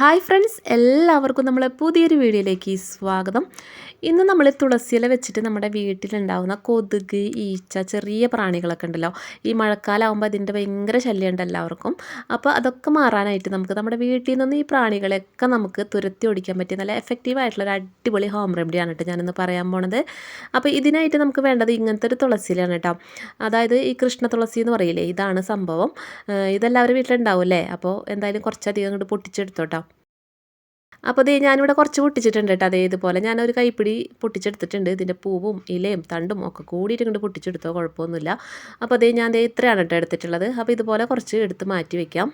Hi friends, എല്ലാവർക്കും നമ്മളെ പുതിയൊരു വീഡിയോയിലേക്ക് സ്വാഗതം. ഇന്ന് നമ്മൾ തുളസിയില വെച്ചിട്ട് നമ്മുടെ വീട്ടിലുണ്ടാകുന്ന കൊതുക്, ഈച്ച, ചെറിയ പ്രാണികളൊക്കെ ഉണ്ടല്ലോ. ഈ മഴക്കാലമാകുമ്പോൾ അതിൻ്റെ ഭയങ്കര ശല്യമുണ്ട് എല്ലാവർക്കും. അപ്പോൾ അതൊക്കെ മാറാനായിട്ട് നമുക്ക് നമ്മുടെ വീട്ടിൽ നിന്ന് ഈ പ്രാണികളെയൊക്കെ നമുക്ക് തുരത്തി ഓടിക്കാൻ പറ്റിയ നല്ല എഫക്റ്റീവായിട്ടുള്ള ഒരു അടിപൊളി ഹോം റെമഡിയാണ് കേട്ടോ ഞാനിന്ന് പറയാൻ പോണത്. അപ്പോൾ ഇതിനായിട്ട് നമുക്ക് വേണ്ടത് ഇങ്ങനത്തെ ഒരു തുളസിയിലാണ് കേട്ടോ. അതായത് ഈ കൃഷ്ണ തുളസി എന്ന് പറയില്ലേ, ഇതാണ് സംഭവം. ഇതെല്ലാവരും വീട്ടിലുണ്ടാവും അല്ലേ. അപ്പോൾ എന്തായാലും കുറച്ചധികം അങ്ങോട്ട് പൊട്ടിച്ചെടുത്തോട്ടോ. അപ്പോൾ ദേ ഞാനിവിടെ കുറച്ച് പൊട്ടിച്ചിട്ടുണ്ട് കേട്ടോ. അതേതുപോലെ ഞാനൊരു കൈപ്പിടി പൊട്ടിച്ചെടുത്തിട്ടുണ്ട്. ഇതിൻ്റെ പൂവും ഇലയും തണ്ടും ഒക്കെ കൂടിയിട്ട് ഇങ്ങോട്ട് പൊട്ടിച്ചെടുത്തോ, കുഴപ്പമൊന്നുമില്ല. അപ്പോൾ അതേ ഞാൻ ഇത്രയാണ് കേട്ടോ എടുത്തിട്ടുള്ളത്. അപ്പോൾ ഇതുപോലെ കുറച്ച് എടുത്ത് മാറ്റി വയ്ക്കാം.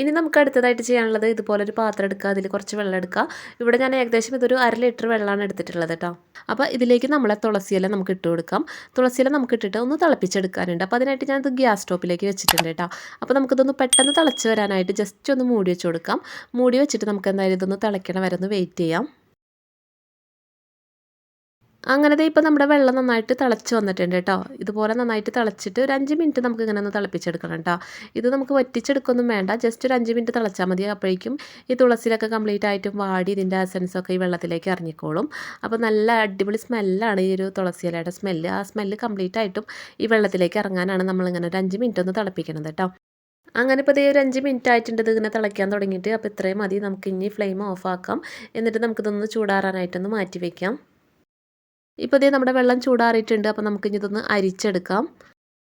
ഇനി നമുക്ക് അടുത്തതായിട്ട് ചെയ്യാനുള്ളത് ഇതുപോലൊരു പാത്രം എടുക്കുക, അതിൽ കുറച്ച് വെള്ളം എടുക്കുക. ഇവിടെ ഞാൻ ഏകദേശം ഇതൊരു 1/2 ലിറ്റർ വെള്ളമാണ് എടുത്തിട്ടുള്ളത് കേട്ടോ. അപ്പോൾ ഇതിലേക്ക് നമ്മളെ തുളസിയില നമുക്ക് ഇട്ട് കൊടുക്കാം. തുളസിയില നമുക്ക് ഇട്ടിട്ട് ഒന്ന് തിളപ്പിച്ചെടുക്കാനുണ്ട്. അപ്പോൾ അതിനായിട്ട് ഞാനിത് ഗ്യാസ് സ്റ്റോപ്പിലേക്ക് വെച്ചിട്ടുണ്ട് കേട്ടോ. അപ്പോൾ നമുക്കിതൊന്ന് പെട്ടെന്ന് തിളച്ച് വരാനായിട്ട് ജസ്റ്റ് ഒന്ന് മൂടി വെച്ച് കൊടുക്കാം. മൂടി വെച്ചിട്ട് നമുക്ക് എന്തായാലും ഇതൊന്ന് തിളയ്ക്കണ വരെ ഒന്ന് വെയിറ്റ് ചെയ്യാം. അങ്ങനത്തെ ഇപ്പോൾ നമ്മുടെ വെള്ളം നന്നായിട്ട് തിളച്ച് വന്നിട്ടുണ്ട് കേട്ടോ. ഇതുപോലെ നന്നായിട്ട് തിളച്ചിട്ട് ഒരു 5 മിനിറ്റ് നമുക്ക് ഇങ്ങനെ ഒന്ന് തിളപ്പിച്ചെടുക്കണം കേട്ടോ. ഇത് നമുക്ക് വറ്റിച്ചെടുക്കൊന്നും വേണ്ട, ജസ്റ്റ് ഒരു 5 മിനിറ്റ് തിളച്ചാൽ മതി. അപ്പോഴേക്കും ഈ തുളസിയിലൊക്കെ കംപ്ലീറ്റ് ആയിട്ടും വാടി ഇതിൻ്റെ എസൻസൊക്കെ ഈ വെള്ളത്തിലേക്ക് ഇറങ്ങിക്കോളും. അപ്പോൾ നല്ല അടിപൊളി സ്മെല്ലാണ് ഈ ഒരു തുളസിയിലയുടെ സ്മെല്ല്. ആ സ്മെല്ല് കംപ്ലീറ്റ് ആയിട്ടും ഈ വെള്ളത്തിലേക്ക് ഇറങ്ങാനാണ് നമ്മളിങ്ങനെ ഒരു 5 മിനിറ്റ് ഒന്ന് തിളപ്പിക്കണത് കേട്ടോ. അങ്ങനെ ഇപ്പോൾ ഇതേ ഒരു 5 മിനിറ്റ് ആയിട്ടുണ്ട് ഇത് ഇങ്ങനെ തിളയ്ക്കാൻ തുടങ്ങിയിട്ട്. അപ്പോൾ ഇത്രയും മതി. നമുക്ക് ഇനി ഫ്ലെയിം ഓഫ് ആക്കാം. എന്നിട്ട് നമുക്കിതൊന്ന് ചൂടാറാനായിട്ടൊന്ന് മാറ്റി വയ്ക്കാം. ഇപ്പോൾ ഇതേ നമ്മുടെ വെള്ളം ചൂടാറിയിട്ടുണ്ട്. അപ്പോൾ നമുക്കിനി ഇതൊന്ന് അരിച്ചെടുക്കാം.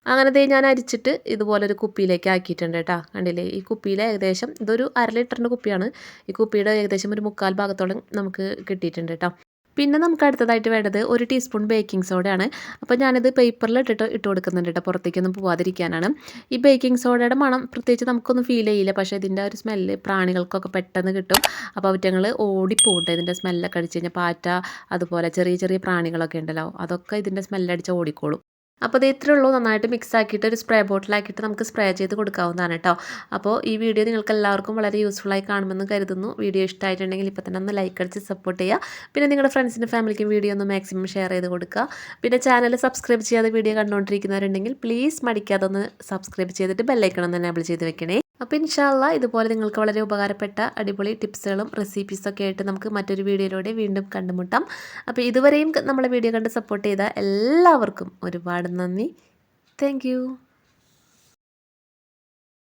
അങ്ങനെ ദേ ഞാൻ അരിച്ചിട്ട് ഇതുപോലൊരു കുപ്പിയിലേക്ക് ആക്കിയിട്ടുണ്ട് കേട്ടോ. കണ്ടില്ലേ, ഈ കുപ്പിയിൽ ഏകദേശം ഇതൊരു 1/2 ലിറ്ററിൻ്റെ കുപ്പിയാണ്. ഈ കുപ്പിയുടെ ഏകദേശം ഒരു 1/4 ഭാഗത്തോളം നമുക്ക് കിട്ടിയിട്ടുണ്ട് കേട്ടോ. പിന്നെ നമുക്ക് അടുത്തതായിട്ട് വേണ്ടത് 1 ടീസ്പൂൺ ബേക്കിംഗ് സോഡയാണ്. അപ്പോൾ ഞാനിത് പേപ്പറിൽ ഇട്ട് കൊടുക്കുന്നുണ്ട് കേട്ടോ, പുറത്തേക്കൊന്നും പോവാതിരിക്കാനാണ്. ഈ ബേക്കിംഗ് സോഡയുടെ മണം പ്രത്യേകിച്ച് നമുക്കൊന്നും ഫീൽ ചെയ്യില്ല, പക്ഷേ ഇതിൻ്റെ ഒരു സ്മെല്ല് പ്രാണികൾക്കൊക്കെ പെട്ടെന്ന് കിട്ടും. അപ്പോൾ അവറ്റങ്ങൾ ഓടിപ്പോകട്ടെ ഇതിൻ്റെ സ്മെല്ലൊക്കെ അടിച്ച് കഴിഞ്ഞാൽ. പാറ്റ, അതുപോലെ ചെറിയ ചെറിയ പ്രാണികളൊക്കെ ഉണ്ടല്ലോ, അതൊക്കെ ഇതിൻ്റെ സ്മെല്ലടിച്ച് ഓടിക്കോളും. അപ്പോൾ ഇത് ഇത്രയേ ഉള്ളൂ. നന്നായിട്ട് മിക്സ് ആക്കിയിട്ട് ഒരു സ്പ്രേ ബോട്ടിലാക്കിയിട്ട് നമുക്ക് സ്പ്രേ ചെയ്ത് കൊടുക്കാവുന്നതാണ് കേട്ടോ. അപ്പോൾ ഈ വീഡിയോ നിങ്ങൾക്ക് എല്ലാവർക്കും വളരെ യൂസ്ഫുള്ളായി കാണുമെന്ന് കരുതുന്നു. വീഡിയോ ഇഷ്ടമായിട്ടുണ്ടെങ്കിൽ ഇപ്പോൾ തന്നെ ഒന്ന് ലൈക്ക് അടിച്ച് സപ്പോർട്ട് ചെയ്യുക. പിന്നെ നിങ്ങളുടെ ഫ്രണ്ട്സിൻ്റെ ഫാമിലിക്കും വീഡിയോ ഒന്ന് മാക്സിമം ഷെയർ ചെയ്ത് കൊടുക്കുക. പിന്നെ ചാനൽ സബ്സ്ക്രൈബ് ചെയ്യാതെ വീഡിയോ കണ്ടുകൊണ്ടിരിക്കുന്നവരുണ്ടെങ്കിൽ പ്ലീസ് മടിക്കാതെ ഒന്ന് സബ്സ്ക്രൈബ് ചെയ്തിട്ട് ബെല്ലൈക്കൺ ഒന്ന് എനേബിൾ ചെയ്ത് വെക്കണേ. അപ്പോൾ ഇൻഷാ അല്ലാഹ് ഇതുപോലെ നിങ്ങൾക്ക് വളരെ ഉപകാരപ്പെട്ട അടിപൊളി ടിപ്സുകളും റെസിപ്പീസൊക്കെ ആയിട്ട് നമുക്ക് മറ്റൊരു വീഡിയോയിലൂടെ വീണ്ടും കണ്ടുമുട്ടാം. അപ്പോൾ ഇതുവരെയും നമ്മളെ വീഡിയോ കണ്ട് സപ്പോർട്ട് ചെയ്ത എല്ലാവർക്കും ഒരുപാട് നന്ദി. താങ്ക്